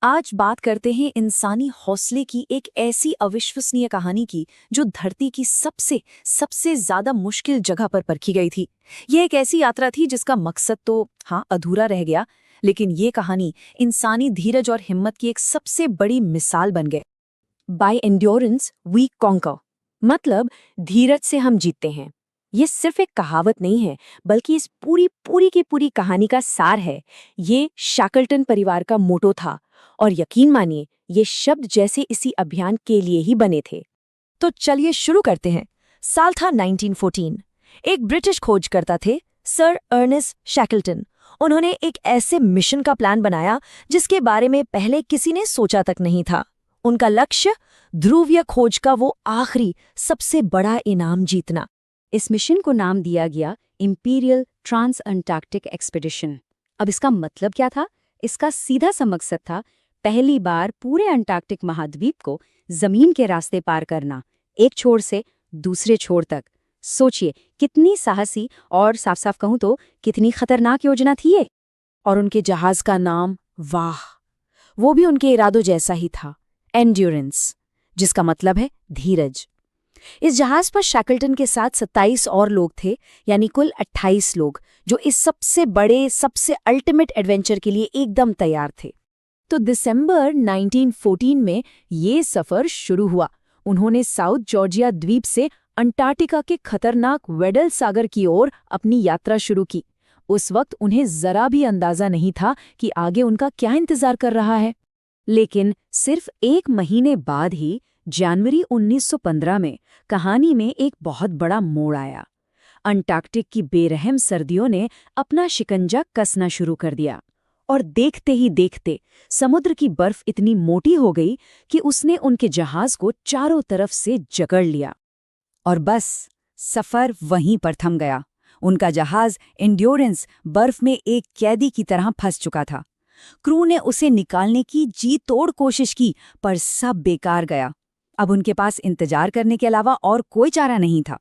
आज बात करते हैं इंसानी हौसले की एक ऐसी अविश्वसनीय कहानी की जो धरती की सबसे सबसे ज्यादा मुश्किल जगह पर परखी गई थी। यह एक ऐसी यात्रा थी जिसका मकसद तो अधूरा रह गया, लेकिन ये कहानी इंसानी धीरज और हिम्मत की एक सबसे बड़ी मिसाल बन गई। बाय एंड्योरेंस वी कॉन्कर, मतलब धीरज से हम जीतते हैं। ये सिर्फ एक कहावत नहीं है, बल्कि इस पूरी पूरी की पूरी कहानी का सार है। ये शैकल्टन परिवार का मोटो था, और यकीन मानिए ये शब्द जैसे इसी अभियान के लिए ही बने थे। तो चलिए शुरू करते हैं। साल था 1914। एक ब्रिटिश खोजकर्ता थे सर अर्नेस्ट शैकल्टन। उन्होंने एक ऐसे मिशन का प्लान बनाया जिसके बारे में पहले किसी ने सोचा तक नहीं था। उनका लक्ष्य ध्रुवीय खोज का वो आखिरी सबसे बड़ा इनाम जीतना। इस मिशन को नाम दिया गया इंपीरियल ट्रांस अंटार्कटिक एक्सपीडिशन। अब इसका मतलब क्या था? इसका सीधा सा मकसद था पहली बार पूरे अंटार्कटिक महाद्वीप को जमीन के रास्ते पार करना, एक छोर से दूसरे छोर तक। सोचिए कितनी साहसी और साफ साफ कहूं तो कितनी खतरनाक योजना थी ये। और उनके जहाज का नाम, वाह, वो भी उनके इरादों जैसा ही था, एंड्योरेंस, जिसका मतलब है धीरज। इस जहाज पर शैकल्टन के साथ 27 और लोग थे, यानी कुल 28 लोग, जो इस सबसे बड़े सबसे अल्टीमेट एडवेंचर के लिए एकदम तैयार थे। तो दिसंबर 1914 में ये सफर शुरू हुआ। उन्होंने साउथ जॉर्जिया द्वीप से अंटार्कटिका के खतरनाक वेडल सागर की ओर अपनी यात्रा शुरू की। उस वक्त उन्हें जरा भी अंदाजा नहीं था कि आगे उनका क्या इंतजार कर रहा है। लेकिन सिर्फ एक महीने बाद ही जनवरी 1915 में कहानी में एक बहुत बड़ा मोड़ आया। अंटार्कटिक की बेरहम सर्दियों ने अपना शिकंजा कसना शुरू कर दिया, और देखते ही देखते समुद्र की बर्फ इतनी मोटी हो गई कि उसने उनके जहाज को चारों तरफ से जकड़ लिया। और बस सफर वहीं पर थम गया। उनका जहाज एंड्योरेंस बर्फ में एक कैदी की तरह फंस चुका था। क्रू ने उसे निकालने की जी तोड़ कोशिश की, पर सब बेकार गया। अब उनके पास इंतजार करने के अलावा और कोई चारा नहीं था।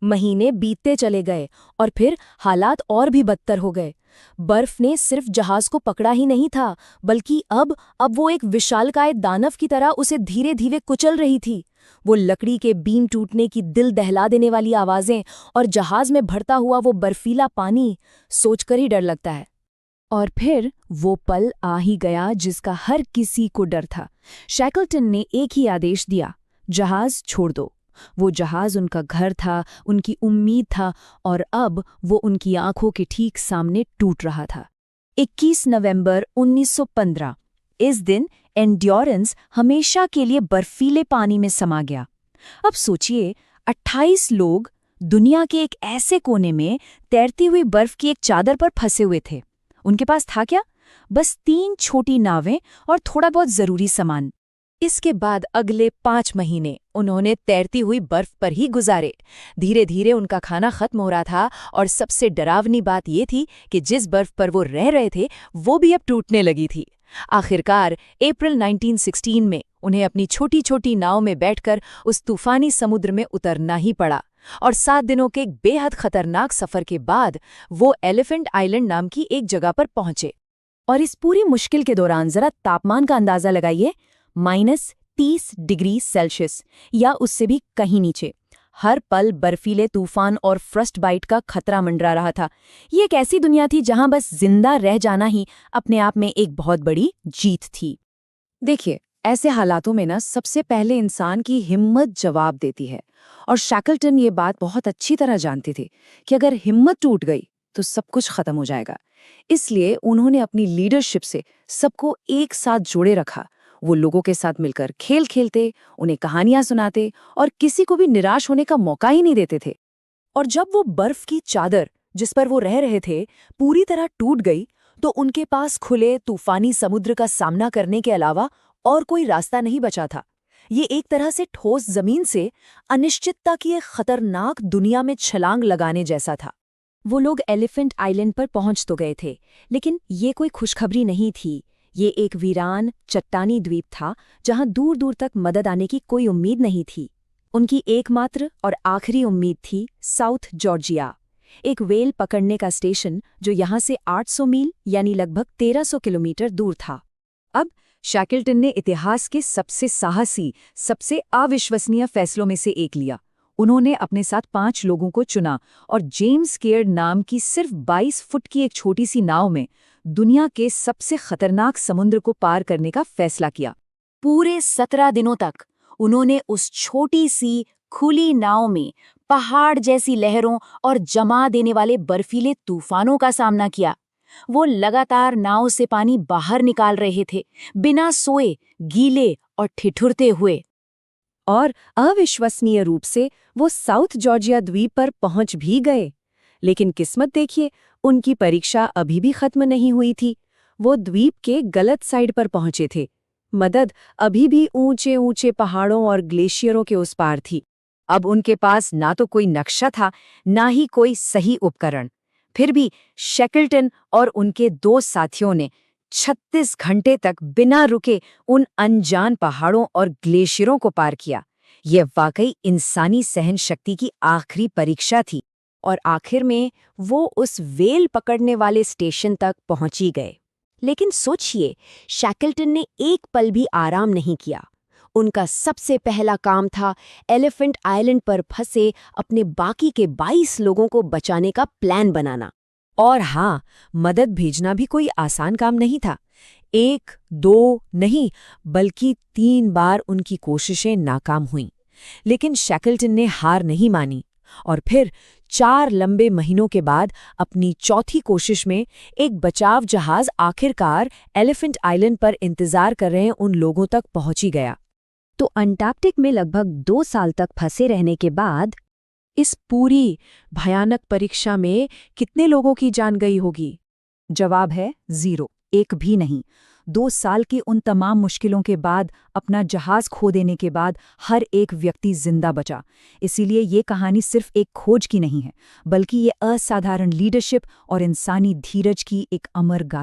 महीने बीतते चले गए और फिर हालात और भी बदतर हो गए। बर्फ ने सिर्फ जहाज को पकड़ा ही नहीं था, बल्कि अब वो एक विशालकाय दानव की तरह उसे धीरे धीरे कुचल रही थी। वो लकड़ी के बीम टूटने की दिल दहला देने वाली आवाजें और जहाज में भरता हुआ वो बर्फीला पानी, सोचकर ही डर लगता है। और फिर वो पल आ ही गया जिसका हर किसी को डर था। शैकल्टन ने एक ही आदेश दिया, जहाज छोड़ दो। वो जहाज उनका घर था, उनकी उम्मीद था, और अब वो उनकी आंखों के ठीक सामने टूट रहा था। 21 नवंबर 1915, इस दिन एंड्योरेंस हमेशा के लिए बर्फीले पानी में समा गया। अब सोचिए, 28 लोग दुनिया के एक ऐसे कोने में तैरती हुई बर्फ की एक चादर पर फंसे हुए थे। उनके पास था क्या? बस 3 छोटी नावें और थोड़ा बहुत जरूरी सामान। इसके बाद अगले 5 महीने उन्होंने तैरती हुई बर्फ पर ही गुजारे। धीरे धीरे उनका खाना खत्म हो रहा था, और सबसे डरावनी बात ये थी कि जिस बर्फ पर वो रह रहे थे वो भी अब टूटने लगी थी। आखिरकार अप्रैल 1916 में उन्हें अपनी छोटी छोटी नाव में बैठकर उस तूफानी समुद्र में उतरना ही पड़ा, और 7 दिनों के एक बेहद खतरनाक सफर के बाद वो एलिफेंट आइलैंड नाम की एक जगह पर पहुंचे। और इस पूरी मुश्किल के दौरान जरा तापमान का अंदाजा लगाइए, -30 डिग्री सेल्सियस या उससे भी कहीं नीचे। हर पल बर्फीले तूफान और फ्रॉस्ट बाइट का खतरा मंडरा रहा था। ये एक ऐसी दुनिया थी जहां बस जिंदा रह जाना ही अपने आप में एक बहुत बड़ी जीत थी। देखिए, ऐसे हालातों में सबसे पहले इंसान की हिम्मत जवाब देती है, और शैकल्टन ये बात बहुत अच्छी तरह जानते थे कि अगर हिम्मत टूट गई तो सब कुछ खत्म हो जाएगा। इसलिए उन्होंने अपनी लीडरशिप से सबको एक साथ जोड़े रखा। वो लोगों के साथ मिलकर खेल खेलते, उन्हें कहानियां सुनाते, और किसी को भी निराश होने का मौका ही नहीं देते थे। और जब वो बर्फ की चादर जिस पर वो रह रहे थे पूरी तरह टूट गई, तो उनके पास खुले तूफानी समुद्र का सामना करने के अलावा और कोई रास्ता नहीं बचा था। ये एक तरह से ठोस जमीन से अनिश्चितता की एक खतरनाक दुनिया में छलांग लगाने जैसा था। वो लोग एलिफेंट आइलैंड पर पहुंच तो गए थे, लेकिन ये कोई खुशखबरी नहीं थी। ये एक वीरान चट्टानी द्वीप था जहां दूर दूर तक मदद आने की कोई उम्मीद नहीं थी। उनकी एकमात्र और आखिरी उम्मीद थी साउथ जॉर्जिया, एक व्हेल पकड़ने का स्टेशन जो यहां से 800 मील यानी लगभग 1300 किलोमीटर दूर था। अब शैकल्टन ने इतिहास के सबसे साहसी, सबसे अविश्वसनीय फैसलों में से एक लिया। उन्होंने अपने साथ 5 लोगों को चुना और जेम्स केयर्ड नाम की सिर्फ 22 फुट की एक छोटी सी नाव में दुनिया के सबसे खतरनाक समुद्र को पार करने का फैसला किया। पूरे 17 दिनों तक उन्होंने उस छोटी सी खुली नाव में पहाड़ जैसी लहरों और जमा देने वाले बर्फीले तूफानों का सामना किया। वो लगातार नाव से पानी बाहर निकाल रहे थे, बिना सोए, गीले और ठिठुरते हुए। और अविश्वसनीय रूप से वो साउथ जॉर्जिया द्वीप पर पहुंच भी गए। लेकिन किस्मत देखिए, उनकी परीक्षा अभी भी खत्म नहीं हुई थी। वो द्वीप के गलत साइड पर पहुंचे थे। मदद अभी भी ऊंचे ऊंचे पहाड़ों और ग्लेशियरों के उस पार थी। अब उनके पास ना तो कोई नक्शा था, ना ही कोई सही उपकरण। फिर भी शैकल्टन और उनके 2 साथियों ने 36 घंटे तक बिना रुके उन अनजान पहाड़ों और ग्लेशियरों को पार किया। ये वाकई इंसानी सहन शक्ति की आखिरी परीक्षा थी। और आखिर में वो उस व्हेल पकड़ने वाले स्टेशन तक पहुंच ही गए। लेकिन सोचिए, शैकल्टन ने एक पल भी आराम नहीं किया। उनका सबसे पहला काम था एलिफेंट आइलैंड पर फंसे अपने बाकी के 22 लोगों को बचाने का प्लान बनाना। और हाँ, मदद भेजना भी कोई आसान काम नहीं था। 1, 2 नहीं, बल्कि 3 बार उनकी कोशिशें नाकाम हुईं। लेकिन शैकल्टन ने हार नहीं मानी और फिर 4 लंबे महीनों के बाद अपनी चौथी कोशिश में एक बचाव जहाज आखिरकार एलिफेंट आइलैंड पर इंतजार कर रहे उन लोगों तक पहुंच ही गया। तो अंटार्कटिक में लगभग 2 साल तक फंसे रहने के बाद इस पूरी भयानक परीक्षा में कितने लोगों की जान गई होगी? जवाब है 0, एक भी नहीं। 2 साल की उन तमाम मुश्किलों के बाद, अपना जहाज खो देने के बाद, हर एक व्यक्ति जिंदा बचा। इसीलिए ये कहानी सिर्फ एक खोज की नहीं है, बल्कि ये असाधारण लीडरशिप और इंसानी धीरज की एक अमर गाथा।